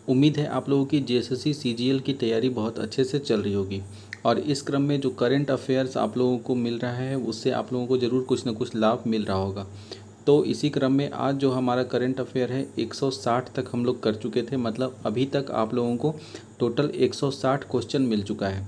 उम्मीद है आप लोगों की जेएसएससी सीजीएल की तैयारी बहुत अच्छे से चल रही होगी और इस क्रम में जो करंट अफेयर्स आप लोगों को मिल रहा है उससे आप लोगों को ज़रूर कुछ ना कुछ लाभ मिल रहा होगा। तो इसी क्रम में आज जो हमारा करंट अफेयर है 160 तक हम लोग कर चुके थे, मतलब अभी तक आप लोगों को टोटल 160 क्वेश्चन मिल चुका है।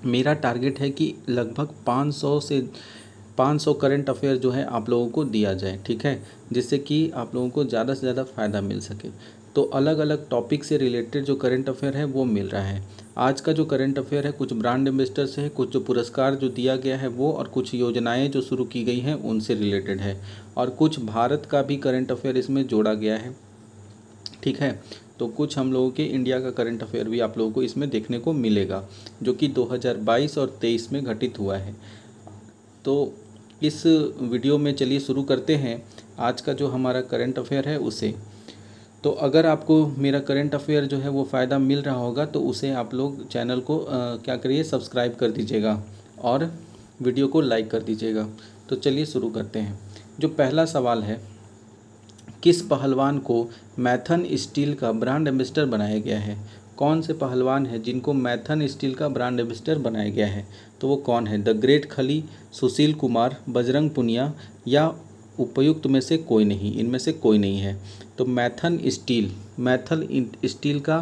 मेरा टारगेट है कि लगभग 500 करंट अफेयर जो है आप लोगों को दिया जाए, ठीक है, जिससे कि आप लोगों को ज़्यादा से ज़्यादा फ़ायदा मिल सके। तो अलग अलग टॉपिक से रिलेटेड जो करंट अफेयर है वो मिल रहा है। आज का जो करंट अफेयर है कुछ ब्रांड एम्बेसडर से है, कुछ जो पुरस्कार जो दिया गया है वो, और कुछ योजनाएं जो शुरू की गई हैं उनसे रिलेटेड है, और कुछ भारत का भी करंट अफेयर इसमें जोड़ा गया है, ठीक है। तो कुछ हम लोगों के इंडिया का करंट अफेयर भी आप लोगों को इसमें देखने को मिलेगा, जो कि 2022 और 23 में घटित हुआ है। तो इस वीडियो में चलिए शुरू करते हैं आज का जो हमारा करंट अफेयर है उसे। तो अगर आपको मेरा करंट अफेयर जो है वो फ़ायदा मिल रहा होगा तो उसे आप लोग चैनल को क्या करिए, सब्सक्राइब कर दीजिएगा और वीडियो को लाइक कर दीजिएगा। तो चलिए शुरू करते हैं। जो पहला सवाल है, किस पहलवान को मैथन स्टील का ब्रांड एम्बेसडर बनाया गया है? कौन से पहलवान हैं जिनको मैथन स्टील का ब्रांड एम्बेसडर बनाया गया है? तो वो कौन है? द ग्रेट खली, सुशील कुमार, बजरंग पुनिया या उपयुक्त में से कोई नहीं, इनमें से कोई नहीं है। तो मैथन स्टील का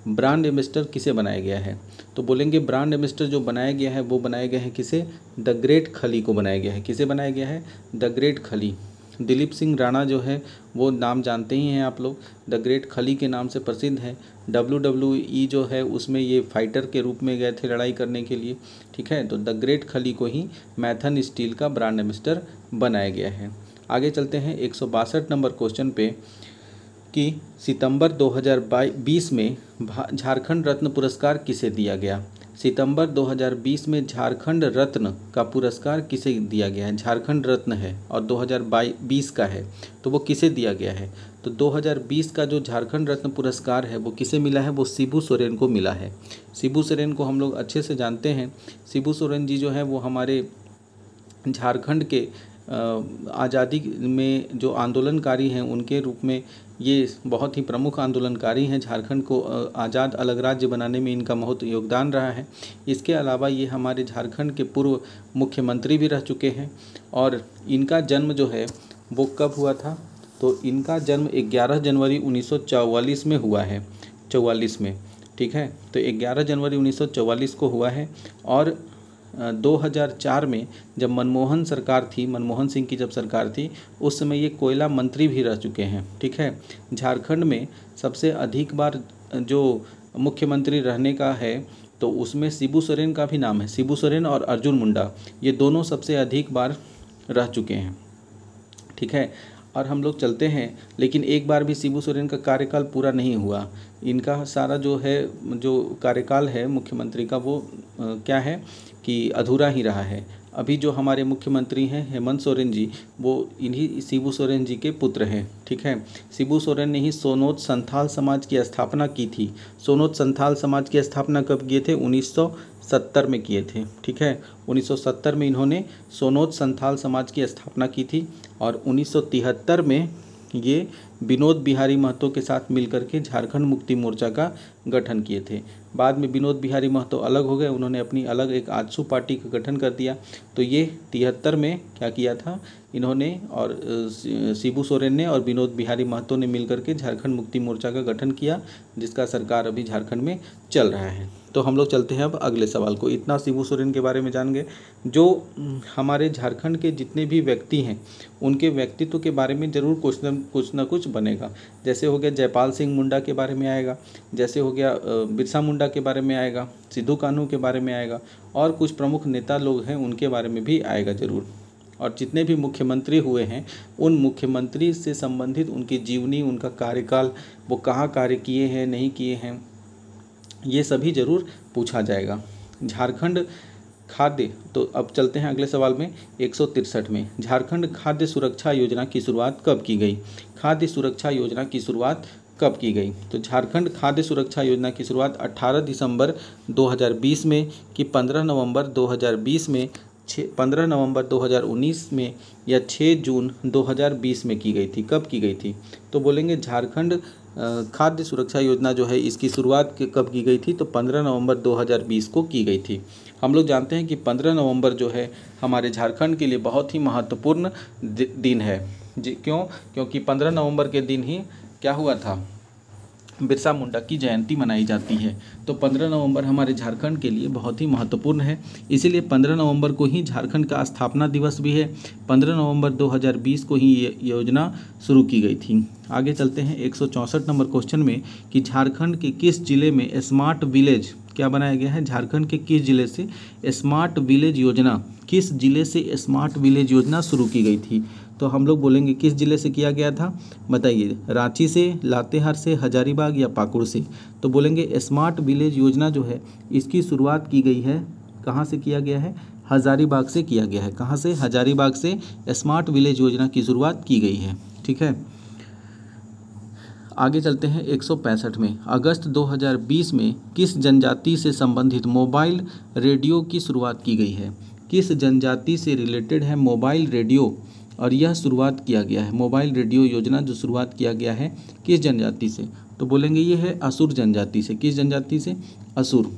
ब्रांड एम्बेसडर किसे बनाया गया है? तो बोलेंगे ब्रांड एम्बेसडर जो बनाया गया है वो बनाया गया है किसे? द ग्रेट खली को बनाया गया है। किसे बनाया गया है? द ग्रेट खली। दिलीप सिंह राणा जो है वो नाम जानते ही हैं आप लोग, द ग्रेट खली के नाम से प्रसिद्ध है। WWE जो है उसमें ये फाइटर के रूप में गए थे लड़ाई करने के लिए, ठीक है। तो द ग्रेट खली को ही मैथन स्टील का ब्रांड एम्बेसडर बनाया गया है। आगे चलते हैं 162 नंबर क्वेश्चन पे कि सितंबर 2020 में झारखंड रत्न पुरस्कार किसे दिया गया? सितंबर 2020 में झारखंड रत्न का पुरस्कार किसे दिया गया है? झारखंड रत्न है और 2020 का है, तो वो किसे दिया गया है? तो 2020 का जो झारखंड रत्न पुरस्कार है वो किसे मिला है? वो शिबू सोरेन को मिला है। शिबू सोरेन को हम लोग अच्छे से जानते हैं। शिबू सोरेन जी जो है वो हमारे झारखंड के आज़ादी में जो आंदोलनकारी हैं उनके रूप में ये बहुत ही प्रमुख आंदोलनकारी हैं। झारखंड को आज़ाद अलग राज्य बनाने में इनका बहुत योगदान रहा है। इसके अलावा ये हमारे झारखंड के पूर्व मुख्यमंत्री भी रह चुके हैं। और इनका जन्म जो है वो कब हुआ था? तो इनका जन्म 11 जनवरी 1944 में हुआ है, 44 में, ठीक है। तो 11 जनवरी 1944 को हुआ है। और 2004 में जब मनमोहन सिंह की जब सरकार थी उस समय ये कोयला मंत्री भी रह चुके हैं, ठीक है। झारखंड में सबसे अधिक बार जो मुख्यमंत्री रहने का है तो उसमें शिबू सोरेन का भी नाम है। शिबू सोरेन और अर्जुन मुंडा ये दोनों सबसे अधिक बार रह चुके हैं, ठीक है। और हम लोग चलते हैं, लेकिन एक बार भी शिबू सोरेन का कार्यकाल पूरा नहीं हुआ। इनका सारा जो कार्यकाल है मुख्यमंत्री का वो क्या है कि अधूरा ही रहा है। अभी जो हमारे मुख्यमंत्री हैं हेमंत सोरेन जी, वो इन्हीं शिबू सोरेन जी के पुत्र हैं, ठीक है। शिबू सोरेन ने ही सोनोत संथाल समाज की स्थापना की थी। सोनोत संथाल समाज की स्थापना कब किए थे? 1970 में किए थे, ठीक है। 1970 में इन्होंने सोनोत संथाल समाज की स्थापना की थी और 1973 में ये विनोद बिहारी महतो के साथ मिलकर के झारखंड मुक्ति मोर्चा का गठन किए थे। बाद में विनोद बिहारी महतो अलग हो गए, उन्होंने अपनी अलग एक आजसू पार्टी का गठन कर दिया। तो ये 73 में क्या किया था इन्होंने, और शिबू सोरेन ने और विनोद बिहारी महतो ने मिलकर के झारखंड मुक्ति मोर्चा का गठन किया, जिसका सरकार अभी झारखंड में चल रहा है। तो हम लोग चलते हैं अब अगले सवाल को। इतना शिबू सोरेन के बारे में जान गए। जो हमारे झारखंड के जितने भी व्यक्ति हैं उनके व्यक्तित्व के बारे में ज़रूर कुछ ना कुछ बनेगा। जैसे हो गया जयपाल सिंह मुंडा के बारे में आएगा, जैसे हो गया बिरसा मुंडा के बारे में आएगा, सिद्धू कान्हू के बारे में आएगा, और कुछ प्रमुख नेता लोग हैं उनके बारे में भी आएगा ज़रूर। और जितने भी मुख्यमंत्री हुए हैं उन मुख्यमंत्री से संबंधित उनकी जीवनी, उनका कार्यकाल, वो कहाँ कार्य किए हैं नहीं किए हैं, ये सभी ज़रूर पूछा जाएगा। झारखंड खाद्य, तो अब चलते हैं अगले सवाल में 163 में। झारखंड खाद्य सुरक्षा योजना की शुरुआत कब की गई? खाद्य सुरक्षा योजना की शुरुआत कब की गई? तो झारखंड खाद्य सुरक्षा योजना की शुरुआत 18 दिसंबर 2020 में कि 15 नवंबर 2020 में, 15 नवंबर 2019 में या 6 जून 2020 में की गई थी? कब की गई थी? तो बोलेंगे झारखंड खाद्य सुरक्षा योजना जो है इसकी शुरुआत कब की गई थी? तो 15 नवंबर 2020 को की गई थी। हम लोग जानते हैं कि 15 नवंबर जो है हमारे झारखंड के लिए बहुत ही महत्वपूर्ण दिन है जी। क्यों? क्योंकि 15 नवंबर के दिन ही क्या हुआ था? बिरसा मुंडा की जयंती मनाई जाती है। तो 15 नवंबर हमारे झारखंड के लिए बहुत ही महत्वपूर्ण है, इसीलिए 15 नवंबर को ही झारखंड का स्थापना दिवस भी है। 15 नवंबर 2020 को ही ये योजना शुरू की गई थी। आगे चलते हैं 164 नंबर क्वेश्चन में कि झारखंड के किस जिले में स्मार्ट विलेज क्या बनाया गया है? झारखंड के किस जिले से स्मार्ट विलेज योजना, किस जिले से स्मार्ट विलेज योजना शुरू की गई थी? तो हम लोग बोलेंगे किस जिले से किया गया था, बताइए। रांची से, लातेहार से, हजारीबाग या पाकुड़ से? तो बोलेंगे स्मार्ट विलेज योजना जो है इसकी शुरुआत की गई है, कहाँ से किया गया है? हजारीबाग से किया गया है। कहाँ से? हजारीबाग से स्मार्ट विलेज योजना की शुरुआत की गई है। ठीक है, आगे चलते हैं 165 में। अगस्त 2020 में किस जनजाति से संबंधित मोबाइल रेडियो की शुरुआत की गई है? किस जनजाति से रिलेटेड है मोबाइल रेडियो, और यह शुरुआत किया गया है मोबाइल रेडियो योजना जो शुरुआत किया गया है किस जनजाति से? तो बोलेंगे ये है असुर जनजाति से। किस जनजाति से? असुर।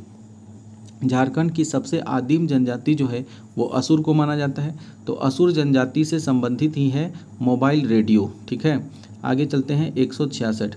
झारखंड की सबसे आदिम जनजाति जो है वो असुर को माना जाता है। तो असुर जनजाति से संबंधित ही है मोबाइल रेडियो। ठीक है, आगे चलते हैं 166।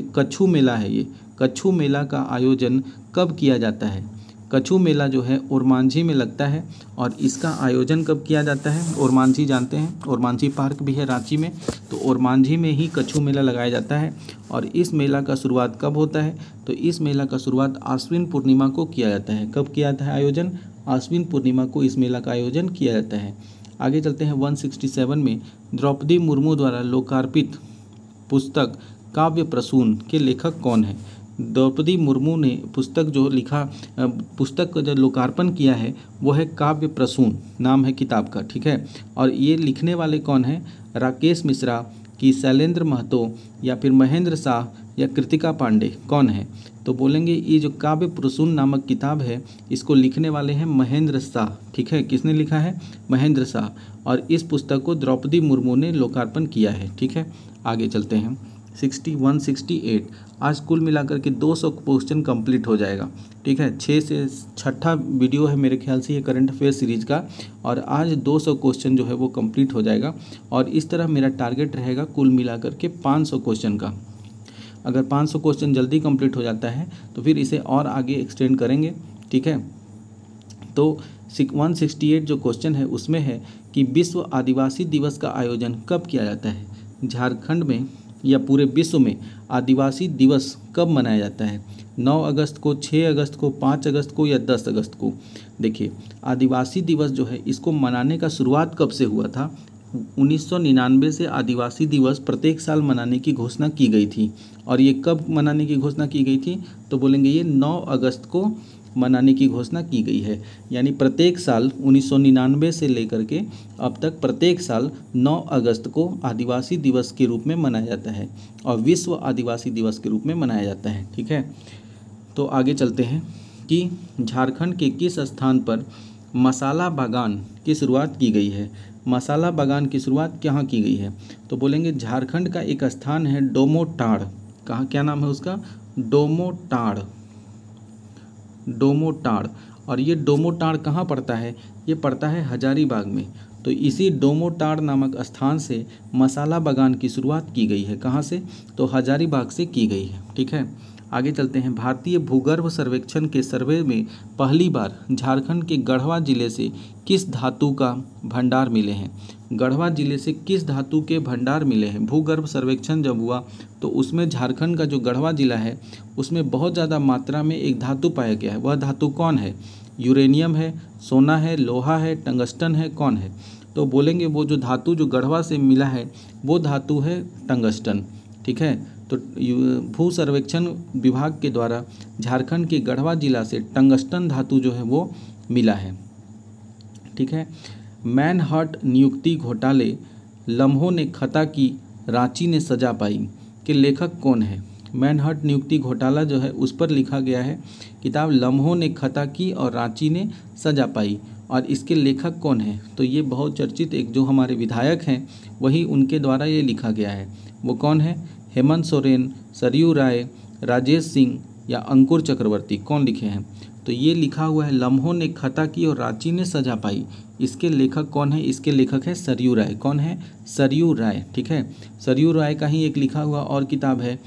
कच्छु मेला है ये। कच्छु मेला का आयोजन कब किया जाता है? कच्छु मेला जो है ओरमांझी में लगता है, और इसका आयोजन कब किया जाता है? ओरमांझी जानते हैं, ओरमांझी पार्क भी है रांची में, तो ओरमांझी में ही कच्छु मेला लगाया जाता है। और इस मेला का शुरुआत कब होता है? तो इस मेला का शुरुआत आश्विन पूर्णिमा को किया जाता है। कब किया जाता है आयोजन? आश्विन पूर्णिमा को इस मेला का आयोजन किया जाता है। आगे चलते हैं 167 में। द्रौपदी मुर्मू द्वारा लोकार्पित पुस्तक काव्य प्रसून के लेखक कौन है? द्रौपदी मुर्मू ने पुस्तक का जो लोकार्पण किया है वो है काव्य प्रसून, नाम है किताब का। ठीक है, और ये लिखने वाले कौन है? राकेश मिश्रा की शैलेंद्र महतो या फिर महेंद्र शाह या कृतिका पांडे, कौन है? तो बोलेंगे ये जो काव्य प्रसून नामक किताब है इसको लिखने वाले हैं महेंद्र शाह। ठीक है, किसने लिखा है? महेंद्र शाह। और इस पुस्तक को द्रौपदी मुर्मू ने लोकार्पण किया है। ठीक है, आगे चलते हैं 168। आज कुल मिलाकर के 200 क्वेश्चन कंप्लीट हो जाएगा। ठीक है, 6 से 6ठा वीडियो है मेरे ख्याल से ये करंट अफेयर सीरीज का, और आज 200 क्वेश्चन जो है वो कंप्लीट हो जाएगा। और इस तरह मेरा टारगेट रहेगा कुल मिलाकर के 500 क्वेश्चन का। अगर 500 क्वेश्चन जल्दी कंप्लीट हो जाता है तो फिर इसे और आगे एक्सटेंड करेंगे। ठीक है, तो 168 जो क्वेश्चन है उसमें है कि विश्व आदिवासी दिवस का आयोजन कब किया जाता है? झारखंड में या पूरे विश्व में आदिवासी दिवस कब मनाया जाता है? 9 अगस्त को, 6 अगस्त को, 5 अगस्त को या 10 अगस्त को? देखिए, आदिवासी दिवस जो है इसको मनाने का शुरुआत कब से हुआ था? 1999 से आदिवासी दिवस प्रत्येक साल मनाने की घोषणा की गई थी। और ये कब मनाने की घोषणा की गई थी? तो बोलेंगे ये 9 अगस्त को मनाने की घोषणा की गई है। यानी प्रत्येक साल 1999 से लेकर के अब तक प्रत्येक साल 9 अगस्त को आदिवासी दिवस के रूप में मनाया जाता है, और विश्व आदिवासी दिवस के रूप में मनाया जाता है। ठीक है, तो आगे चलते हैं कि झारखंड के किस स्थान पर मसाला बागान की शुरुआत की गई है? मसाला बागान की शुरुआत कहाँ की गई है? तो बोलेंगे झारखंड का एक स्थान है डोमोटाड़। कहाँ, क्या नाम है उसका? डोमोटाड़। डोमोटाड़। और ये डोमोटाड़ कहाँ पड़ता है? ये पड़ता है हजारीबाग में। तो इसी डोमोटाड़ नामक स्थान से मसाला बागान की शुरुआत की गई है। कहाँ से? तो हजारीबाग से की गई है। ठीक है, आगे चलते हैं। भारतीय भूगर्भ सर्वेक्षण के सर्वे में पहली बार झारखंड के गढ़वा जिले से किस धातु का भंडार मिले हैं? गढ़वा जिले से किस धातु के भंडार मिले हैं? भूगर्भ सर्वेक्षण जब हुआ तो उसमें झारखंड का जो गढ़वा जिला है उसमें बहुत ज़्यादा मात्रा में एक धातु पाया गया है। वह धातु कौन है? यूरेनियम है, सोना है, लोहा है, टंगस्टन है, कौन है? तो बोलेंगे वो जो धातु जो गढ़वा से मिला है वो धातु है टंगस्टन। ठीक है, तो भू सर्वेक्षण विभाग के द्वारा झारखंड के गढ़वा जिला से टंगस्टन धातु जो है वो मिला है। ठीक है, मैनहर्ट नियुक्ति घोटाले लम्हों ने खता की, रांची ने सजा पाई के लेखक कौन है? मैनहर्ट नियुक्ति घोटाला जो है उस पर लिखा गया है किताब लम्हों ने खता की और रांची ने सजा पाई। और इसके लेखक कौन हैं? तो ये बहुत चर्चित एक जो हमारे विधायक हैं वही उनके द्वारा ये लिखा गया है। वो कौन है? हेमंत सोरेन, सरयू राय, राजेश सिंह या अंकुर चक्रवर्ती, कौन लिखे हैं? तो ये लिखा हुआ है लम्हों ने खता की और रांची ने सजा पाई। इसके लेखक कौन है? इसके लेखक है सरयू राय। कौन है? सरयू राय। ठीक है, सरयू राय का ही एक लिखा हुआ और किताब है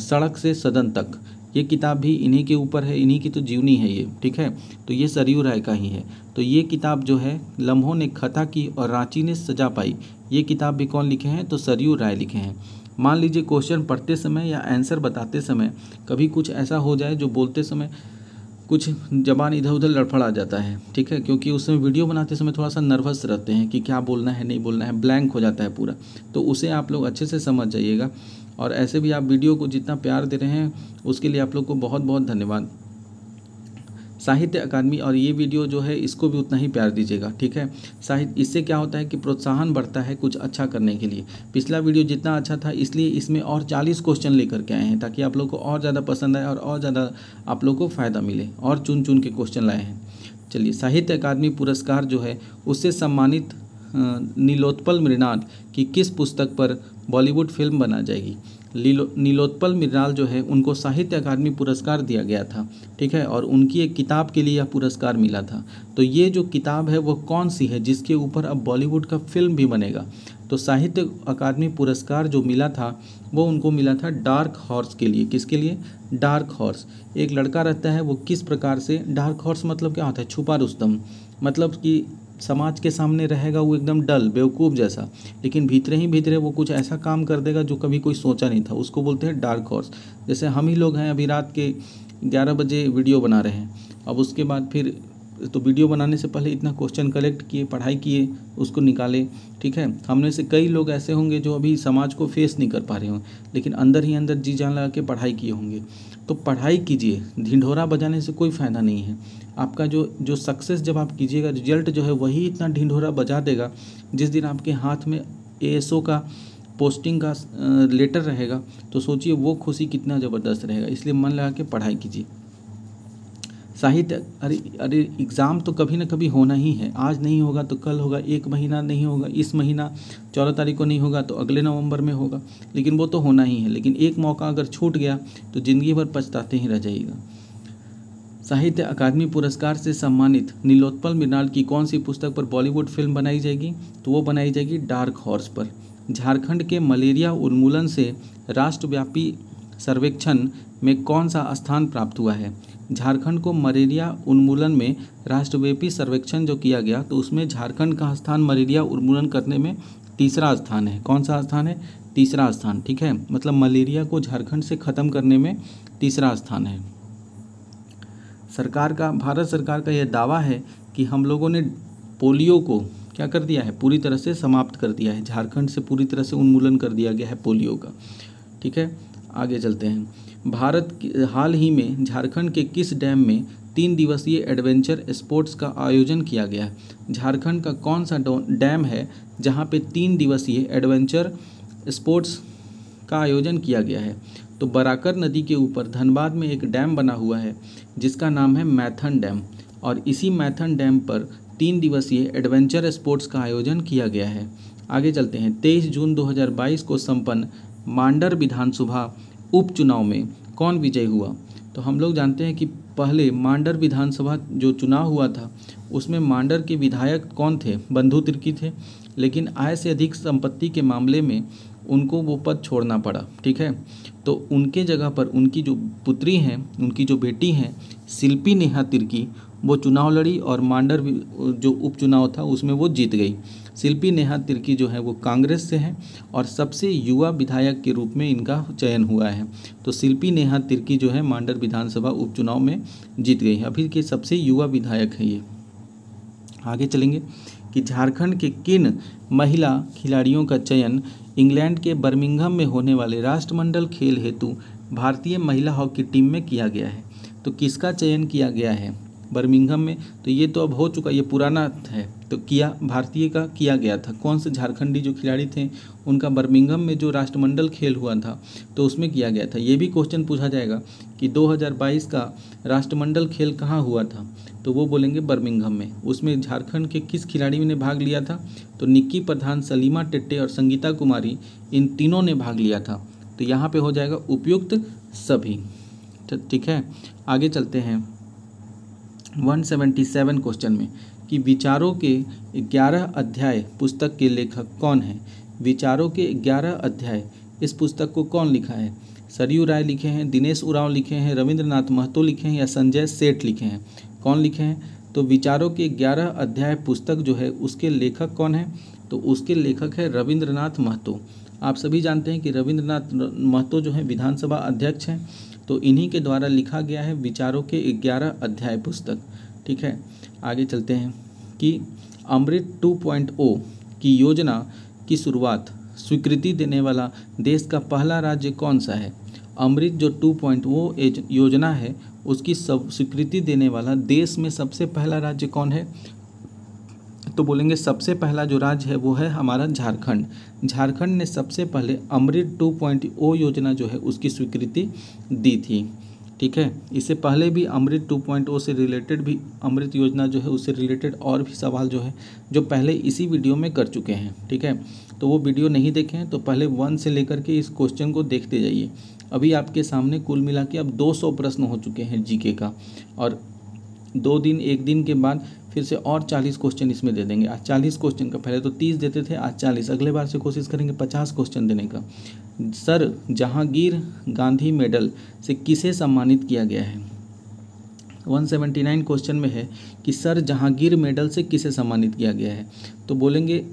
सड़क से सदन तक। ये किताब भी इन्हीं के ऊपर है, इन्हीं की तो जीवनी है ये। ठीक है, तो ये सरयू राय का ही है। तो ये किताब जो है लम्हों ने खता की और रांची ने सजा पाई, ये किताब भी कौन लिखे हैं? तो सरयू राय लिखे हैं। मान लीजिए क्वेश्चन पढ़ते समय या आंसर बताते समय कभी कुछ ऐसा हो जाए जो बोलते समय कुछ जबान इधर उधर लड़फड़ा जाता है। ठीक है, क्योंकि उस समय वीडियो बनाते समय थोड़ा सा नर्वस रहते हैं कि क्या बोलना है नहीं बोलना है, ब्लैंक हो जाता है पूरा। तो उसे आप लोग अच्छे से समझ जाइएगा। और ऐसे भी आप वीडियो को जितना प्यार दे रहे हैं उसके लिए आप लोग को बहुत बहुत धन्यवाद। साहित्य अकादमी और ये वीडियो जो है इसको भी उतना ही प्यार दीजिएगा। ठीक है, इससे क्या होता है कि प्रोत्साहन बढ़ता है कुछ अच्छा करने के लिए। पिछला वीडियो जितना अच्छा था इसलिए इसमें और 40 क्वेश्चन लेकर के आए हैं ताकि आप लोग को और ज़्यादा पसंद आए और ज़्यादा आप लोग को फ़ायदा मिले, और चुन चुन के क्वेश्चन लाए हैं। चलिए, साहित्य अकादमी पुरस्कार जो है उससे सम्मानित नीलोत्पल मृणाल की किस पुस्तक पर बॉलीवुड फिल्म बना जाएगी? नीलोत्पल मृणाल जो है उनको साहित्य अकादमी पुरस्कार दिया गया था। ठीक है, और उनकी एक किताब के लिए यह पुरस्कार मिला था। तो ये जो किताब है वो कौन सी है जिसके ऊपर अब बॉलीवुड का फिल्म भी बनेगा? तो साहित्य अकादमी पुरस्कार जो मिला था वो उनको मिला था डार्क हॉर्स के लिए। किसके लिए? Dark horse. एक लड़का रहता है वो किस प्रकार से, डार्क हॉर्स मतलब क्या होता है? छुपा रुस्तम, मतलब कि समाज के सामने रहेगा वो एकदम डल बेवकूफ़ जैसा, लेकिन भीतरे ही भीतरे वो कुछ ऐसा काम कर देगा जो कभी कोई सोचा नहीं था, उसको बोलते हैं डार्क हॉर्स। जैसे हम ही लोग हैं, अभी रात के 11 बजे वीडियो बना रहे हैं, अब उसके बाद फिर तो वीडियो बनाने से पहले इतना क्वेश्चन कलेक्ट किए, पढ़ाई किए, उसको निकाले। ठीक है, हमने से कई लोग ऐसे होंगे जो अभी समाज को फेस नहीं कर पा रहे हों, लेकिन अंदर ही अंदर जी जान लगा के पढ़ाई किए होंगे। तो पढ़ाई कीजिए, ढिंढोरा बजाने से कोई फ़ायदा नहीं है। आपका जो सक्सेस जब आप कीजिएगा, रिजल्ट जो है वही इतना ढिंढोरा बजा देगा। जिस दिन आपके हाथ में ASO का पोस्टिंग का लेटर रहेगा तो सोचिए वो खुशी कितना ज़बरदस्त रहेगा। इसलिए मन लगा के पढ़ाई कीजिए। साहित्य, अरे एग्ज़ाम तो कभी ना कभी होना ही है। आज नहीं होगा तो कल होगा, एक महीना नहीं होगा, इस महीना 14 तारीख को नहीं होगा तो अगले नवंबर में होगा, लेकिन वो तो होना ही है। लेकिन एक मौका अगर छूट गया तो ज़िंदगी भर पछताते ही रह जाइएगा। साहित्य अकादमी पुरस्कार से सम्मानित नीलोत्पल मृणाल की कौन सी पुस्तक पर बॉलीवुड फिल्म बनाई जाएगी? तो वो बनाई जाएगी डार्क हॉर्स पर। झारखंड के मलेरिया उन्मूलन से राष्ट्रव्यापी सर्वेक्षण में कौन सा स्थान प्राप्त हुआ है? झारखंड को मलेरिया उन्मूलन में राष्ट्रव्यापी सर्वेक्षण जो किया गया तो उसमें झारखंड का स्थान मलेरिया उन्मूलन करने में तीसरा स्थान है। कौन सा स्थान है? तीसरा स्थान। ठीक है, मतलब मलेरिया को झारखंड से ख़त्म करने में तीसरा स्थान है। भारत सरकार का यह दावा है कि हम लोगों ने पोलियो को क्या कर दिया है? पूरी तरह से समाप्त कर दिया है। झारखंड से पूरी तरह से उन्मूलन कर दिया गया है पोलियो का। ठीक है, आगे चलते हैं। हाल ही में झारखंड के किस डैम में 3 दिवसीय एडवेंचर स्पोर्ट्स का आयोजन किया गया है? झारखंड का कौन सा डैम है जहां पे 3 दिवसीय एडवेंचर स्पोर्ट्स का आयोजन किया गया है? तो बराकर नदी के ऊपर धनबाद में एक डैम बना हुआ है जिसका नाम है मैथन डैम, और इसी मैथन डैम पर 3 दिवसीय एडवेंचर स्पोर्ट्स का आयोजन किया गया है। आगे चलते हैं। 23 जून 2022 को संपन्न मांडर विधानसभा उपचुनाव में कौन विजयी हुआ? तो हम लोग जानते हैं कि पहले मांडर विधानसभा जो चुनाव हुआ था उसमें मांडर के विधायक कौन थे? बंधु तिर्की थे, लेकिन आय से अधिक संपत्ति के मामले में उनको वो पद छोड़ना पड़ा। ठीक है, तो उनके जगह पर उनकी जो पुत्री हैं, उनकी जो बेटी हैं शिल्पी नेहा तिर्की, वो चुनाव लड़ी और मांडर जो उपचुनाव था उसमें वो जीत गई। शिल्पी नेहा तिर्की जो है वो कांग्रेस से हैं और सबसे युवा विधायक के रूप में इनका चयन हुआ है। तो शिल्पी नेहा तिर्की जो है मांडर विधानसभा उपचुनाव में जीत गई है, अभी के सबसे युवा विधायक है ये। आगे चलेंगे कि झारखंड के किन महिला खिलाड़ियों का चयन इंग्लैंड के बर्मिंघम में होने वाले राष्ट्रमंडल खेल हेतु भारतीय महिला हॉकी टीम में किया गया है? तो किसका चयन किया गया है बर्मिंघम में? तो ये तो अब हो चुका, ये पुराना है, तो भारतीय का किया गया था। कौन से झारखंडी जो खिलाड़ी थे उनका बर्मिंघम में जो राष्ट्रमंडल खेल हुआ था तो उसमें किया गया था। ये भी क्वेश्चन पूछा जाएगा कि 2022 का राष्ट्रमंडल खेल कहाँ हुआ था, तो वो बोलेंगे बर्मिंघम में। उसमें झारखंड के किस खिलाड़ी ने भाग लिया था, तो निक्की प्रधान, सलीमा टेट्टे और संगीता कुमारी, इन तीनों ने भाग लिया था। तो यहाँ पे हो जाएगा उपयुक्त सभी। ठीक है, आगे चलते हैं 177 क्वेश्चन में कि विचारों के 11 अध्याय पुस्तक के लेखक कौन हैं। विचारों के 11 अध्याय इस पुस्तक को कौन लिखा है। सरयू राय लिखे हैं, दिनेश उरांव लिखे हैं, रविंद्रनाथ महतो लिखे हैं या संजय सेठ लिखे हैं। कौन लिखे हैं, तो विचारों के 11 अध्याय पुस्तक जो है उसके लेखक कौन है, तो उसके लेखक है रविंद्रनाथ महतो। आप सभी जानते हैं कि रविंद्रनाथ महतो जो है विधानसभा अध्यक्ष हैं, तो इन्हीं के द्वारा लिखा गया है विचारों के 11 अध्याय पुस्तक। ठीक है, आगे चलते हैं कि अमृत 2.0 की योजना की शुरुआत स्वीकृति देने वाला देश का पहला राज्य कौन सा है। अमृत जो 2.0 योजना है उसकी सब स्वीकृति देने वाला देश में सबसे पहला राज्य कौन है, तो बोलेंगे सबसे पहला जो राज्य है वो है हमारा झारखंड। झारखंड ने सबसे पहले अमृत 2.0 योजना जो है उसकी स्वीकृति दी थी। ठीक है, इससे पहले भी अमृत 2.0 से रिलेटेड भी अमृत योजना जो है उससे रिलेटेड और भी सवाल जो है जो पहले इसी वीडियो में कर चुके हैं। ठीक है, तो वो वीडियो नहीं देखे हैं तो पहले 1 से लेकर के इस क्वेश्चन को देखते जाइए। अभी आपके सामने कुल मिला के अब 200 प्रश्न हो चुके हैं जीके का, और 2 दिन 1 दिन के बाद फिर से और 40 क्वेश्चन इसमें दे देंगे। आज 40 क्वेश्चन का, पहले तो 30 देते थे, आज 40। अगले बार से कोशिश करेंगे 50 क्वेश्चन देने का। सर जहांगीर गांधी मेडल से किसे सम्मानित किया गया है। 179 क्वेश्चन में है कि सर जहांगीर मेडल से किसे सम्मानित किया गया है, तो बोलेंगे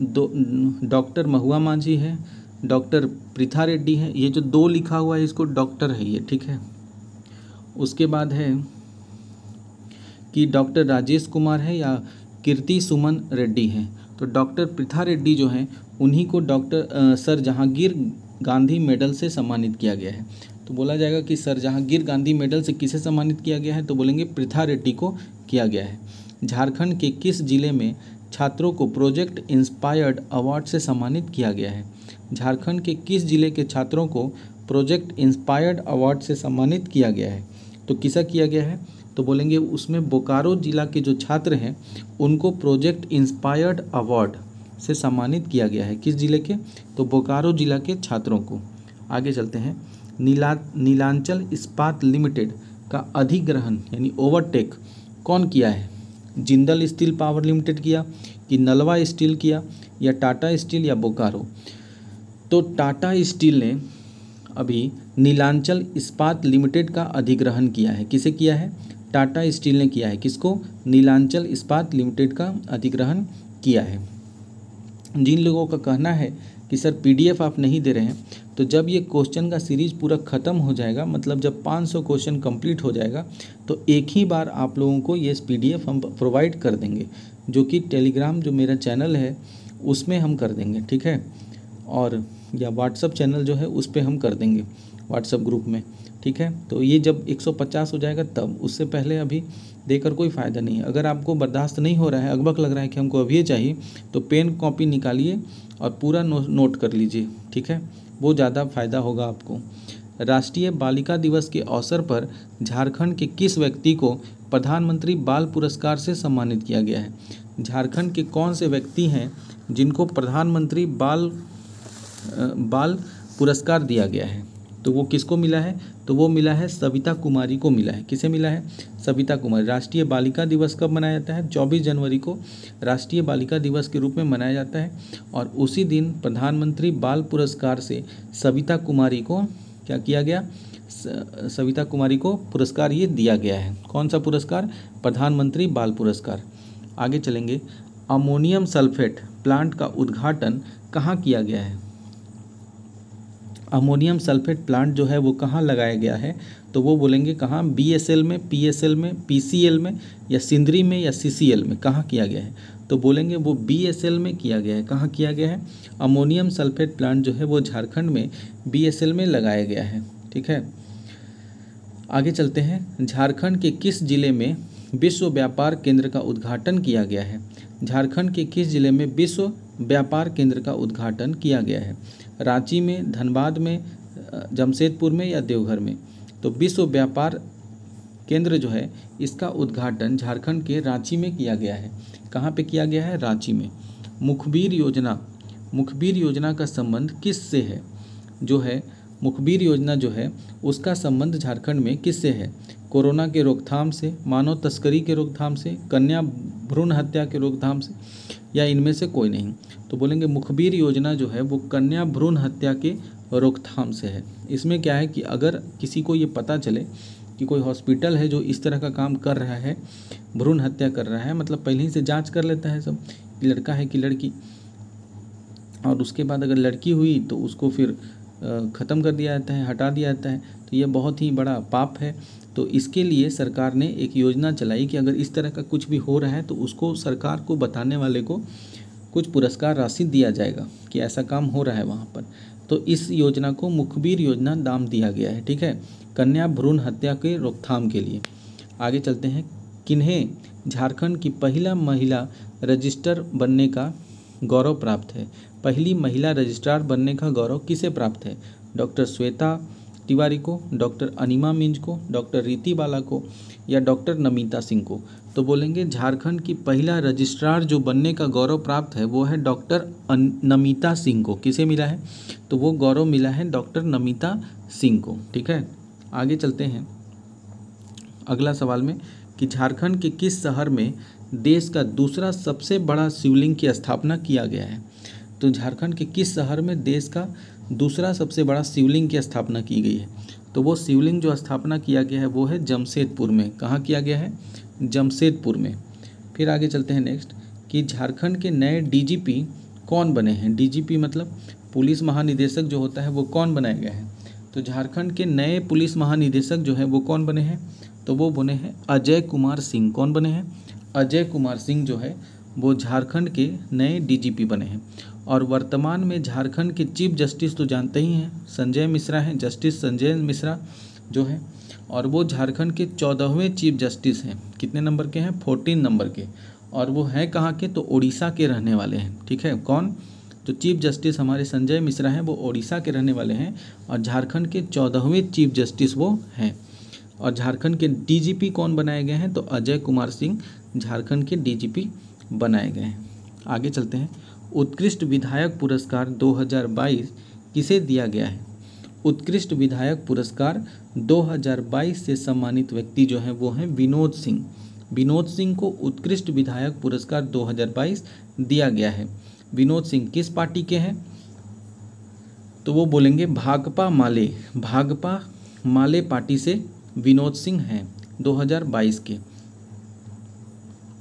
डॉक्टर महुआ माझी है, डॉक्टर प्रीथा रेड्डी है। ये जो 2 लिखा हुआ है इसको डॉक्टर है ये। ठीक है, उसके बाद है कि डॉक्टर राजेश कुमार है या कीर्ति सुमन रेड्डी है। तो डॉक्टर प्रीथा रेड्डी जो हैं उन्हीं को doctor sir Jahangir Gandhi medal से सम्मानित किया गया है। तो बोला जाएगा कि सर जहांगीर गांधी मेडल से किसे सम्मानित किया गया है, तो बोलेंगे प्रीथा रेड्डी को किया गया है। झारखंड के किस जिले में छात्रों को प्रोजेक्ट इंस्पायर्ड अवार्ड से सम्मानित किया गया है। झारखंड के किस जिले के छात्रों को प्रोजेक्ट इंस्पायर्ड अवार्ड से सम्मानित किया गया है, तो किसा किया गया है, तो बोलेंगे उसमें बोकारो जिला के जो छात्र हैं उनको प्रोजेक्ट इंस्पायर्ड अवार्ड से सम्मानित किया गया है। किस जिले के, तो बोकारो जिला के छात्रों को। आगे चलते हैं, नीलांचल इस्पात लिमिटेड का अधिग्रहण यानी ओवरटेक कौन किया है। जिंदल स्टील पावर लिमिटेड किया कि नलवा स्टील किया या टाटा स्टील या बोकारो। तो टाटा स्टील ने अभी नीलांचल इस्पात लिमिटेड का अधिग्रहण किया है। किसे किया है, टाटा स्टील ने किया है। किसको, नीलांचल इस्पात लिमिटेड का अधिग्रहण किया है। जिन लोगों का कहना है कि सर पीडीएफ आप नहीं दे रहे हैं, तो जब ये क्वेश्चन का सीरीज पूरा ख़त्म हो जाएगा, मतलब जब 500 क्वेश्चन कंप्लीट हो जाएगा, तो एक ही बार आप लोगों को ये पीडीएफ हम प्रोवाइड कर देंगे, जो कि टेलीग्राम जो मेरा चैनल है उसमें हम कर देंगे। ठीक है, और या व्हाट्सअप चैनल जो है उस पर हम कर देंगे, व्हाट्सअप ग्रुप में। ठीक है, तो ये जब 150 हो जाएगा तब, उससे पहले अभी देकर कोई फ़ायदा नहीं है। अगर आपको बर्दाश्त नहीं हो रहा है, अगबक लग रहा है कि हमको अभी चाहिए, तो पेन कॉपी निकालिए और पूरा नोट कर लीजिए। ठीक है, वो ज़्यादा फ़ायदा होगा आपको। राष्ट्रीय बालिका दिवस के अवसर पर झारखंड के किस व्यक्ति को प्रधानमंत्री बाल पुरस्कार से सम्मानित किया गया है। झारखंड के कौन से व्यक्ति हैं जिनको प्रधानमंत्री बाल पुरस्कार दिया गया है, तो वो किसको मिला है, तो वो मिला है सविता कुमारी को मिला है। किसे मिला है, सविता कुमारी। राष्ट्रीय बालिका दिवस कब मनाया जाता है, 24 जनवरी को राष्ट्रीय बालिका दिवस के रूप में मनाया जाता है, और उसी दिन प्रधानमंत्री बाल पुरस्कार से सविता कुमारी को क्या किया गया, सविता कुमारी को पुरस्कार ये दिया गया है। कौन सा पुरस्कार, प्रधानमंत्री बाल पुरस्कार। आगे चलेंगे, अमोनियम सल्फेट प्लांट का उद्घाटन कहाँ किया गया है। अमोनियम सल्फेट प्लांट जो है वो कहाँ लगाया गया है, तो वो बोलेंगे कहाँ, बीएसएल में, पीएसएल में, पीसीएल में या सिंदरी में या सीसीएल में, कहाँ किया गया है, तो बोलेंगे वो बीएसएल में किया गया है। कहाँ किया गया है, अमोनियम सल्फेट प्लांट जो है वो झारखंड में बीएसएल में लगाया गया है। ठीक है, आगे चलते हैं, झारखंड के किस जिले में विश्व व्यापार केंद्र का उद्घाटन किया गया है। झारखंड के किस जिले में विश्व व्यापार केंद्र का उद्घाटन किया गया है, रांची में, धनबाद में, जमशेदपुर में या देवघर में। तो विश्व व्यापार केंद्र जो है इसका उद्घाटन झारखंड के रांची में किया गया है। कहाँ पे किया गया है? रांची में। मुखबिर योजना का संबंध किस से है? जो है मुखबिर योजना जो है उसका संबंध झारखंड में किससे है? कोरोना के रोकथाम से, मानव तस्करी के रोकथाम से, कन्या भ्रूण हत्या के रोकथाम से, या इनमें से कोई नहीं। तो बोलेंगे मुखबिर योजना जो है वो कन्या भ्रूण हत्या के रोकथाम से है। इसमें क्या है कि अगर किसी को ये पता चले कि कोई हॉस्पिटल है जो इस तरह का काम कर रहा है, भ्रूण हत्या कर रहा है, मतलब पहले ही से जांच कर लेता है सब कि लड़का है कि लड़की, और उसके बाद अगर लड़की हुई तो उसको फिर ख़त्म कर दिया जाता है, हटा दिया जाता है, तो ये बहुत ही बड़ा पाप है। तो इसके लिए सरकार ने एक योजना चलाई कि अगर इस तरह का कुछ भी हो रहा है तो उसको, सरकार को बताने वाले को कुछ पुरस्कार राशि दिया जाएगा कि ऐसा काम हो रहा है वहाँ पर। तो इस योजना को मुखबिर योजना नाम दिया गया है, ठीक है, कन्या भ्रूण हत्या के रोकथाम के लिए। आगे चलते हैं। किन्हें झारखंड की पहला महिला रजिस्ट्रार बनने का गौरव प्राप्त है? पहली महिला रजिस्ट्रार बनने का गौरव किसे प्राप्त है? डॉक्टर श्वेता तिवारी को, डॉक्टर अनिमा मिंज को, डॉक्टर रीति बाला को, या डॉक्टर नमिता सिंह को। तो बोलेंगे झारखंड की पहला रजिस्ट्रार जो बनने का गौरव प्राप्त है वो है डॉक्टर नमिता सिंह को। किसे मिला है? तो वो गौरव मिला है डॉक्टर नमिता सिंह को, ठीक है। आगे चलते हैं अगला सवाल में कि झारखंड के किस शहर में देश का दूसरा सबसे बड़ा शिवलिंग की स्थापना किया गया है? तो झारखंड के किस शहर में देश का दूसरा सबसे बड़ा शिवलिंग की स्थापना की गई है? तो वो शिवलिंग जो स्थापना किया गया है वो है जमशेदपुर में। कहाँ किया गया है? जमशेदपुर में। फिर आगे चलते हैं नेक्स्ट कि झारखंड के नए डीजीपी कौन बने हैं? डीजीपी मतलब पुलिस महानिदेशक जो होता है वो कौन बनाया गया है? तो झारखंड के नए पुलिस महानिदेशक जो है वो कौन बने हैं? तो वो बने हैं अजय कुमार सिंह। कौन बने हैं? अजय कुमार सिंह जो है वो झारखंड के नए डीजीपी बने हैं। और वर्तमान में झारखंड के चीफ जस्टिस तो जानते ही हैं, संजय मिश्रा हैं, जस्टिस संजय मिश्रा जो है, और वो झारखंड के 14वें चीफ जस्टिस हैं। कितने नंबर के हैं? 14 नंबर के। और वो हैं कहाँ के? तो उड़ीसा के रहने वाले हैं, ठीक है। कौन? जो चीफ जस्टिस हमारे संजय मिश्रा हैं वो उड़ीसा के रहने वाले हैं, और झारखंड के 14वें चीफ जस्टिस वो हैं। और झारखंड के डीजीपी कौन बनाए गए हैं? तो अजय कुमार सिंह झारखंड के डीजीपी बनाए गए हैं। आगे चलते हैं। उत्कृष्ट विधायक पुरस्कार 2022 किसे दिया गया है? उत्कृष्ट विधायक पुरस्कार 2022 से सम्मानित व्यक्ति जो हैं वो हैं विनोद सिंह। विनोद सिंह को उत्कृष्ट विधायक पुरस्कार 2022 दिया गया है। विनोद सिंह किस पार्टी के हैं? तो वो बोलेंगे भाकपा माले पार्टी से विनोद सिंह हैं 2022 के।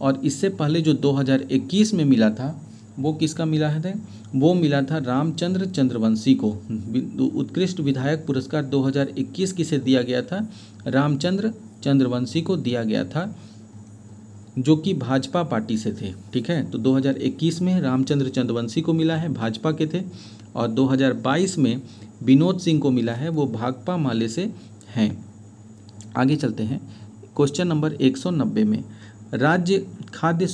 और इससे पहले जो 2021 में मिला था वो किसका मिला है? वो मिला था रामचंद्र चंद्रवंशी को। उत्कृष्ट विधायक पुरस्कार 2021 किसे दिया गया था? रामचंद्र चंद्रवंशी को दिया गया था, जो कि भाजपा पार्टी से थे, ठीक है। तो 2021 में रामचंद्र चंद्रवंशी को मिला है, भाजपा के थे, और 2022 में विनोद सिंह को मिला है, वो भाकपा माले से हैं। आगे चलते हैं। क्वेश्चन नंबर 190 में राज्य खाद्य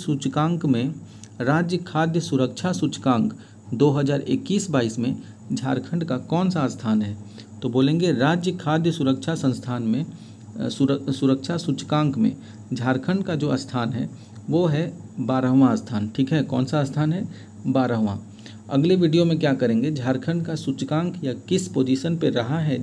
सुरक्षा सूचकांक 2021-22 में झारखंड का कौन सा स्थान है? तो बोलेंगे राज्य खाद्य सुरक्षा संस्थान में सुरक्षा सूचकांक में झारखंड का जो स्थान है वो है 12वां स्थान, ठीक है। कौन सा स्थान है? 12वां। अगले वीडियो में क्या करेंगे, झारखंड का सूचकांक या किस पोजीशन पे रहा है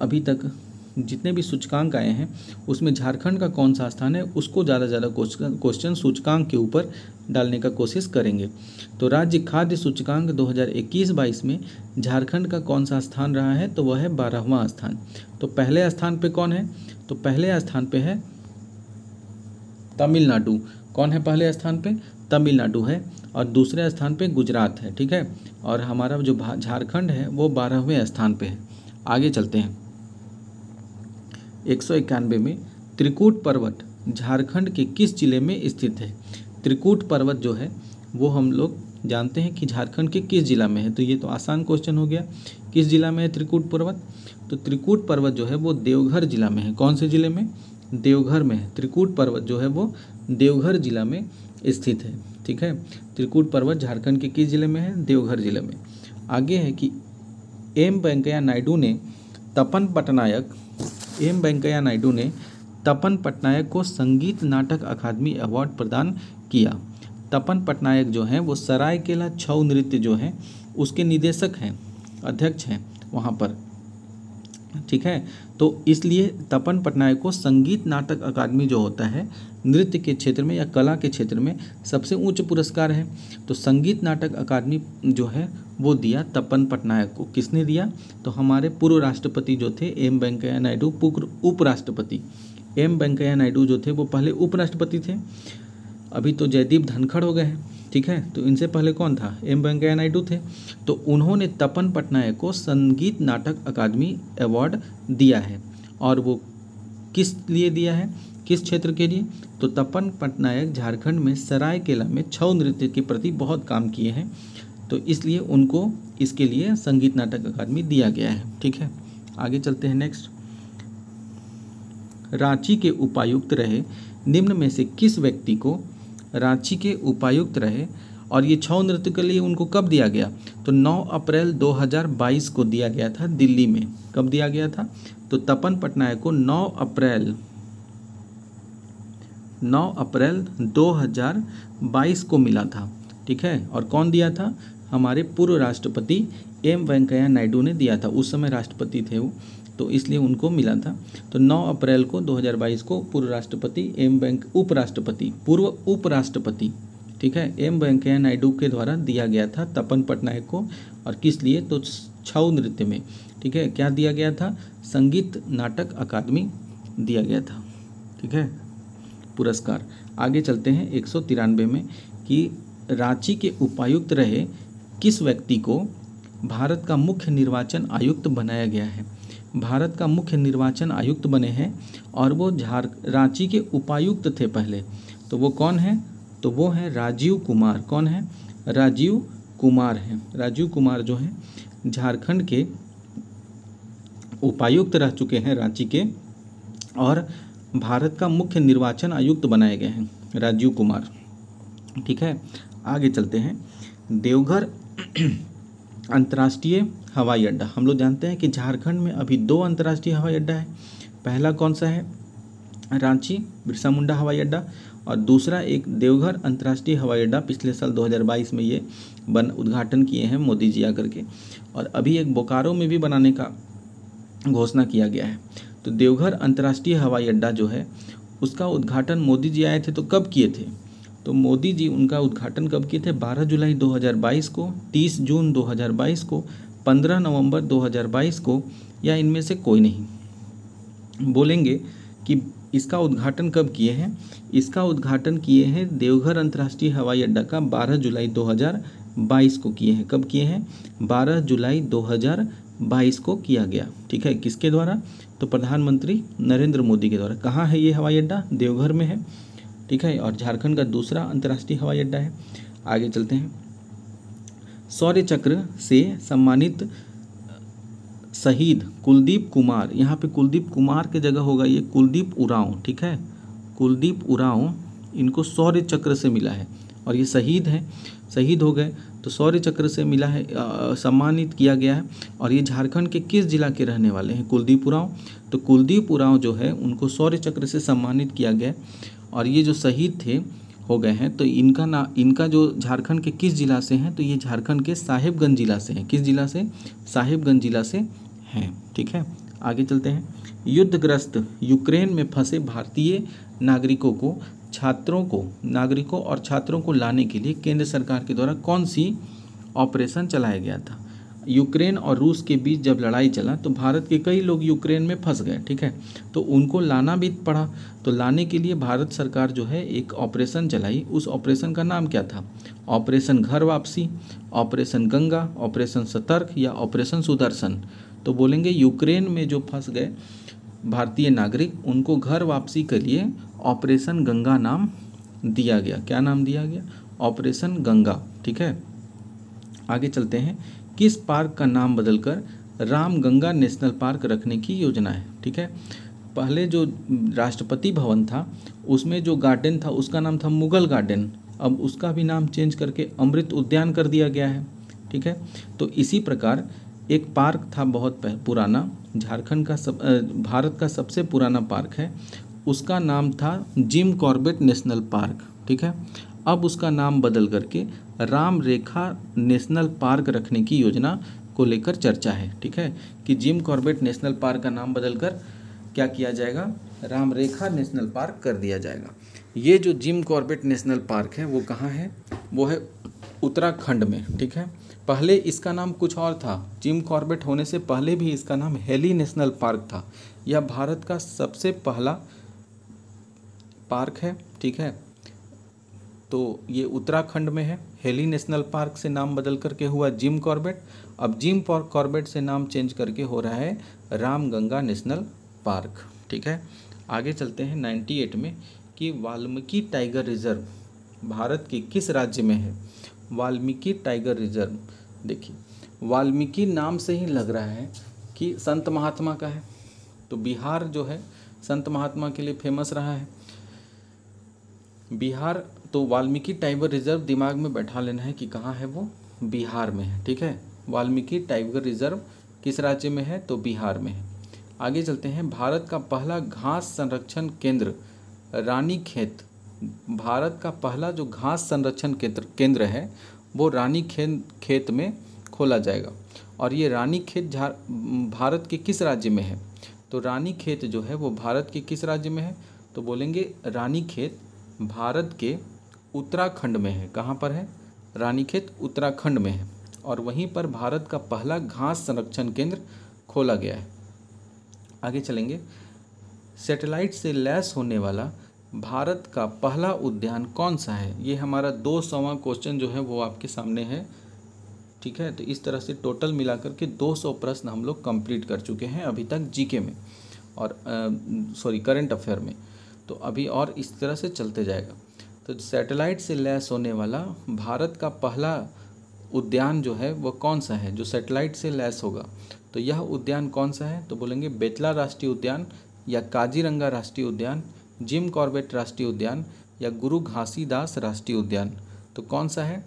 अभी तक जितने भी सूचकांक आए हैं उसमें झारखंड का कौन सा स्थान है, उसको ज़्यादा क्वेश्चन सूचकांक के ऊपर डालने का कोशिश करेंगे। तो राज्य खाद्य सूचकांक 2021-22 में झारखंड का कौन सा स्थान रहा है? तो वह है 12वां स्थान। तो पहले स्थान पे कौन है? तो पहले स्थान पे है तमिलनाडु। कौन है पहले स्थान पे? तमिलनाडु है। और दूसरे स्थान पे गुजरात है, ठीक है। और हमारा जो झारखंड है वो 12वें स्थान पे है। आगे चलते हैं। 191 में त्रिकूट पर्वत झारखंड के किस जिले में स्थित है? त्रिकूट पर्वत जो है वो हम लोग जानते हैं कि झारखंड के किस जिला में है। तो ये तो आसान क्वेश्चन हो गया, किस जिला में है त्रिकूट पर्वत? तो त्रिकूट पर्वत जो है वो देवघर जिला में है। कौन से जिले में? देवघर में है। त्रिकूट पर्वत जो है वो देवघर जिला में स्थित है, ठीक है। त्रिकूट पर्वत झारखंड के किस जिले में है? देवघर जिले में। आगे है कि एम वेंकैया नायडू ने तपन पटनायक को संगीत नाटक अकादमी अवार्ड प्रदान किया। तपन पटनायक जो हैं वो सरायकेला छऊ नृत्य जो है उसके निदेशक हैं, अध्यक्ष हैं वहाँ पर, ठीक है। तो इसलिए तपन पटनायक को संगीत नाटक अकादमी जो होता है नृत्य के क्षेत्र में या कला के क्षेत्र में सबसे उच्च पुरस्कार है। तो संगीत नाटक अकादमी जो है वो दिया तपन पटनायक को। किसने दिया? तो हमारे पूर्व राष्ट्रपति जो थे एम वेंकैया नायडू, उपराष्ट्रपति एम वेंकैया नायडू जो थे वो पहले उपराष्ट्रपति थे, अभी तो जयदीप धनखड़ हो गए हैं, ठीक है। तो इनसे पहले कौन था? एम वेंकैया नायडू थे। तो उन्होंने तपन पटनायक को संगीत नाटक अकादमी अवार्ड दिया है। और वो किस लिए दिया है, किस क्षेत्र के लिए? तो तपन पटनायक झारखंड में सरायकेला में छऊ नृत्य के प्रति बहुत काम किए हैं, तो इसलिए उनको इसके लिए संगीत नाटक अकादमी दिया गया है, ठीक है। आगे चलते हैं नेक्स्ट। रांची के उपायुक्त रहे निम्न में से किस व्यक्ति को, रांची के उपायुक्त रहे और ये छऊ नृत्य के लिए उनको कब दिया गया? तो 9 अप्रैल 2022 को दिया गया था दिल्ली में। कब दिया गया था? तो तपन पटनायक को 9 अप्रैल 2022 को मिला था, ठीक है। और कौन दिया था? हमारे पूर्व राष्ट्रपति एम वेंकैया नायडू ने दिया था, उस समय राष्ट्रपति थे वो, तो इसलिए उनको मिला था। तो 9 अप्रैल को 2022 को पूर्व राष्ट्रपति पूर्व उपराष्ट्रपति, ठीक है, एम वेंकैया नायडू के द्वारा दिया गया था तपन पटनायक को। और किस लिए? तो छऊ नृत्य में, ठीक है। क्या दिया गया था? संगीत नाटक अकादमी दिया गया था, ठीक है, पुरस्कार। आगे चलते हैं 193 में कि रांची के उपायुक्त रहे किस व्यक्ति को भारत का मुख्य निर्वाचन आयुक्त बनाया गया है? भारत का मुख्य निर्वाचन आयुक्त बने हैं और वो रांची के उपायुक्त थे पहले। तो वो कौन है? तो वो है राजीव कुमार। कौन है? राजीव कुमार हैं। राजीव कुमार जो हैं झारखंड के उपायुक्त रह चुके हैं रांची के, और भारत का मुख्य निर्वाचन आयुक्त बनाए गए हैं राजीव कुमार, ठीक है। आगे चलते हैं। देवघर अंतर्राष्ट्रीय हवाई अड्डा, हम लोग जानते हैं कि झारखंड में अभी 2 अंतर्राष्ट्रीय हवाई अड्डा है। पहला कौन सा है? रांची बिरसा मुंडा हवाई अड्डा, और दूसरा एक देवघर अंतर्राष्ट्रीय हवाई अड्डा पिछले साल 2022 में ये उद्घाटन किए हैं मोदी जी आकर के। और अभी एक बोकारो में भी बनाने का घोषणा किया गया है। तो देवघर अंतर्राष्ट्रीय हवाई अड्डा जो है उसका उद्घाटन मोदी जी आए थे तो कब किए थे? तो मोदी जी उनका उद्घाटन कब किए थे? 12 जुलाई 2022 को, 30 जून 2022 को, 15 नवंबर 2022 को, या इनमें से कोई नहीं। बोलेंगे कि इसका उद्घाटन कब किए हैं? इसका उद्घाटन किए हैं देवघर अंतर्राष्ट्रीय हवाई अड्डा का 12 जुलाई 2022 को किए हैं। कब किए हैं? 12 जुलाई 2022 को किया गया, ठीक है। किसके द्वारा? तो प्रधानमंत्री नरेंद्र मोदी के द्वारा। कहाँ है ये हवाई अड्डा? देवघर में है, ठीक है। और झारखंड का दूसरा अंतर्राष्ट्रीय हवाई अड्डा है। आगे चलते हैं। शौर्य चक्र से सम्मानित शहीद कुलदीप कुमार, यहाँ पे कुलदीप कुमार की जगह होगा ये कुलदीप उरांव, ठीक है। कुलदीप उरांव, इनको शौर्य चक्र से मिला है और ये शहीद हैं, शहीद हो गए तो शौर्य चक्र से मिला है, सम्मानित किया गया है। और ये झारखंड के किस जिला के रहने वाले हैं? कुलदीप उरांव। तो कुलदीप उरांव जो है उनको शौर्य चक्र से सम्मानित किया गया। और ये जो शहीद थे हो गए हैं, तो इनका जो झारखंड के किस जिला से हैं? तो ये झारखंड के साहिबगंज जिला से हैं। किस जिला से? साहिबगंज जिला से हैं, ठीक है। आगे चलते हैं। युद्धग्रस्त यूक्रेन में फंसे भारतीय नागरिकों और छात्रों को लाने के लिए केंद्र सरकार के द्वारा कौन सी ऑपरेशन चलाया गया था? यूक्रेन और रूस के बीच जब लड़ाई चला तो भारत के कई लोग यूक्रेन में फंस गए, ठीक है। तो उनको लाना भी पड़ा। तो लाने के लिए भारत सरकार जो है एक ऑपरेशन चलाई। उस ऑपरेशन का नाम क्या था? ऑपरेशन घर वापसी, ऑपरेशन गंगा, ऑपरेशन सतर्क, या ऑपरेशन सुदर्शन। तो बोलेंगे यूक्रेन में जो फंस गए भारतीय नागरिक उनको घर वापसी के लिए ऑपरेशन गंगा नाम दिया गया। क्या नाम दिया गया? ऑपरेशन गंगा, ठीक है। आगे चलते हैं। किस पार्क का नाम बदलकर रामगंगा नेशनल पार्क रखने की योजना है? ठीक है। पहले जो राष्ट्रपति भवन था उसमें जो गार्डन था उसका नाम था मुगल गार्डन, अब उसका भी नाम चेंज करके अमृत उद्यान कर दिया गया है। ठीक है। तो इसी प्रकार एक पार्क था बहुत पुराना, झारखंड का भारत का सबसे पुराना पार्क है, उसका नाम था जिम कॉर्बेट नेशनल पार्क, ठीक है। अब उसका नाम बदल करके राम रेखा नेशनल पार्क रखने की योजना को लेकर चर्चा है, ठीक है, कि जिम कॉर्बेट नेशनल पार्क का नाम बदलकर क्या किया जाएगा, राम रेखा नेशनल पार्क कर दिया जाएगा। ये जो जिम कॉर्बेट नेशनल पार्क है वो कहाँ है, वो है उत्तराखंड में, ठीक है। पहले इसका नाम कुछ और था, जिम कॉर्बेट होने से पहले भी इसका नाम हेली नेशनल पार्क था। यह भारत का सबसे पहला पार्क है, ठीक है। तो ये उत्तराखंड में है। हेली नेशनल पार्क से नाम बदल करके हुआ जिम कॉर्बेट। अब जिम कॉर्बेट से नाम चेंज करके हो रहा है रामगंगा नेशनल पार्क, ठीक है। आगे चलते हैं 98 में कि वाल्मीकि टाइगर रिजर्व भारत के किस राज्य में है। वाल्मीकि टाइगर रिजर्व, देखिए वाल्मीकि नाम से ही लग रहा है कि संत महात्मा का है, तो बिहार जो है संत महात्मा के लिए फेमस रहा है बिहार। तो वाल्मीकि टाइगर रिजर्व दिमाग में बैठा लेना है कि कहाँ है, वो बिहार में है, ठीक है। वाल्मीकि टाइगर रिजर्व किस राज्य में है, तो बिहार में है। आगे चलते हैं, भारत का पहला घास संरक्षण केंद्र रानीखेत, भारत का पहला जो घास संरक्षण केंद्र है वो रानीखेत में खोला जाएगा। और ये रानीखेत भारत के किस राज्य में है, तो रानीखेत जो है वो भारत के किस राज्य में है, तो बोलेंगे रानीखेत भारत के उत्तराखंड में है। कहाँ पर है, रानीखेत उत्तराखंड में है, और वहीं पर भारत का पहला घास संरक्षण केंद्र खोला गया है। आगे चलेंगे, सैटेलाइट से लैस होने वाला भारत का पहला उद्यान कौन सा है। ये हमारा 200वां क्वेश्चन जो है वो आपके सामने है, ठीक है। तो इस तरह से टोटल मिलाकर के 200 प्रश्न हम लोग कंप्लीट कर चुके हैं अभी तक जीके में और करंट अफेयर में। तो अभी और इस तरह से चलते जाएगा। तो सैटेलाइट से लैस होने वाला भारत का पहला उद्यान जो है वो कौन सा है, जो सैटेलाइट से लैस होगा, तो यह उद्यान कौन सा है, तो बोलेंगे बेतला राष्ट्रीय उद्यान या काजीरंगा राष्ट्रीय उद्यान, जिम कॉर्बेट राष्ट्रीय उद्यान या गुरु घासीदास राष्ट्रीय उद्यान। तो कौन सा है,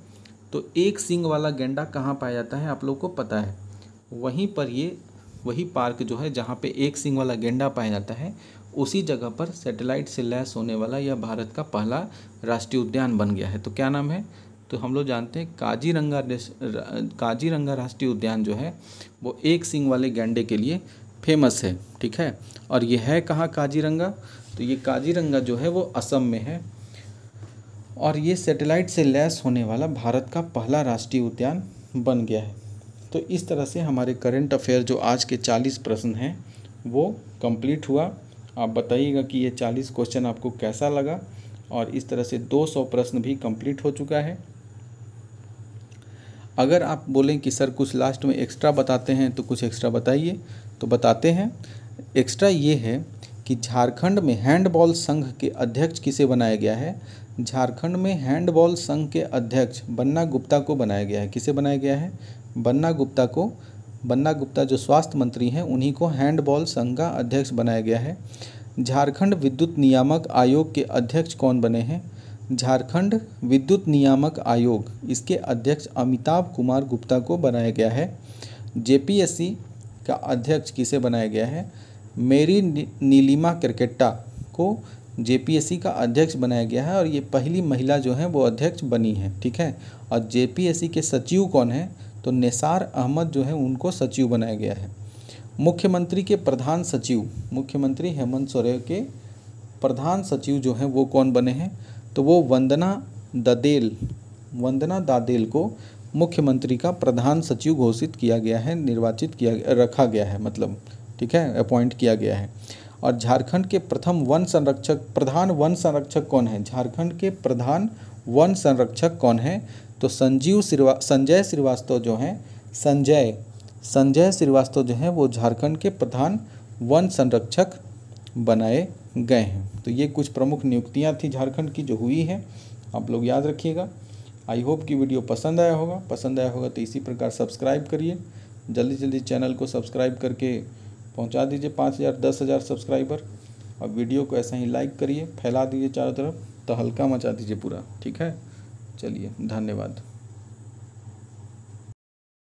तो एक सींग वाला गैंडा कहाँ पाया जाता है, आप लोग को पता है, वहीं पर ये वही पार्क जो है जहाँ पे एक सींग वाला गैंडा पाया जाता है, उसी जगह पर सैटेलाइट से लैस होने वाला यह भारत का पहला राष्ट्रीय उद्यान बन गया है। तो क्या नाम है, तो हम लोग जानते हैं काजीरंगा राष्ट्रीय उद्यान जो है वो एक सींग वाले गैंडे के लिए फेमस है, ठीक है। और ये है कहाँ काजीरंगा, तो ये काजीरंगा जो है वो असम में है, और ये सैटेलाइट से लैस होने वाला भारत का पहला राष्ट्रीय उद्यान बन गया है। तो इस तरह से हमारे करंट अफेयर जो आज के 40 प्रश्न हैं वो कंप्लीट हुआ। आप बताइएगा कि ये 40 क्वेश्चन आपको कैसा लगा, और इस तरह से 200 प्रश्न भी कंप्लीट हो चुका है। अगर आप बोलें कि सर कुछ लास्ट में एक्स्ट्रा बताते हैं तो कुछ एक्स्ट्रा बताइए, तो बताते हैं। एक्स्ट्रा ये है कि झारखंड में हैंडबॉल संघ के अध्यक्ष किसे बनाया गया है। झारखंड में हैंडबॉल संघ के अध्यक्ष बन्ना गुप्ता को बनाया गया है। किसे बनाया गया है, बन्ना गुप्ता को। बन्ना गुप्ता जो स्वास्थ्य मंत्री हैं उन्हीं को हैंडबॉल संघ का अध्यक्ष बनाया गया है। झारखंड विद्युत नियामक आयोग के अध्यक्ष कौन बने हैं, झारखंड विद्युत नियामक आयोग, इसके अध्यक्ष अमिताभ कुमार गुप्ता को बनाया गया है। जेपीएससी का अध्यक्ष किसे बनाया गया है, मेरी नीलिमा क्रिकेटा को जेपीएससी का अध्यक्ष बनाया गया है, और ये पहली महिला जो है वो अध्यक्ष बनी है, ठीक है। और जेपीएससी के सचिव कौन है, तो निसार अहमद जो है उनको सचिव बनाया गया है। मुख्यमंत्री के प्रधान सचिव, मुख्यमंत्री हेमंत सोरेन के प्रधान सचिव जो हैं वो कौन बने हैं, तो वो वंदना दादेल को मुख्यमंत्री का प्रधान सचिव घोषित किया गया है, रखा गया है, मतलब ठीक है, अपॉइंट किया गया है। और झारखंड के प्रथम प्रधान वन संरक्षक कौन है, झारखंड के प्रधान वन संरक्षक कौन है, तो संजय श्रीवास्तव जो हैं, संजय श्रीवास्तव जो हैं वो झारखंड के प्रधान वन संरक्षक बनाए गए हैं। तो ये कुछ प्रमुख नियुक्तियां थी झारखंड की जो हुई हैं, आप लोग याद रखिएगा। आई होप कि वीडियो पसंद आया होगा तो इसी प्रकार सब्सक्राइब करिए, जल्दी चैनल को सब्सक्राइब करके पहुंचा दीजिए 5000 10,000 सब्सक्राइबर, और वीडियो को ऐसा ही लाइक करिए, फैला दीजिए चारों तरफ, तो हल्का मचा दीजिए पूरा, ठीक है। चलिए, धन्यवाद।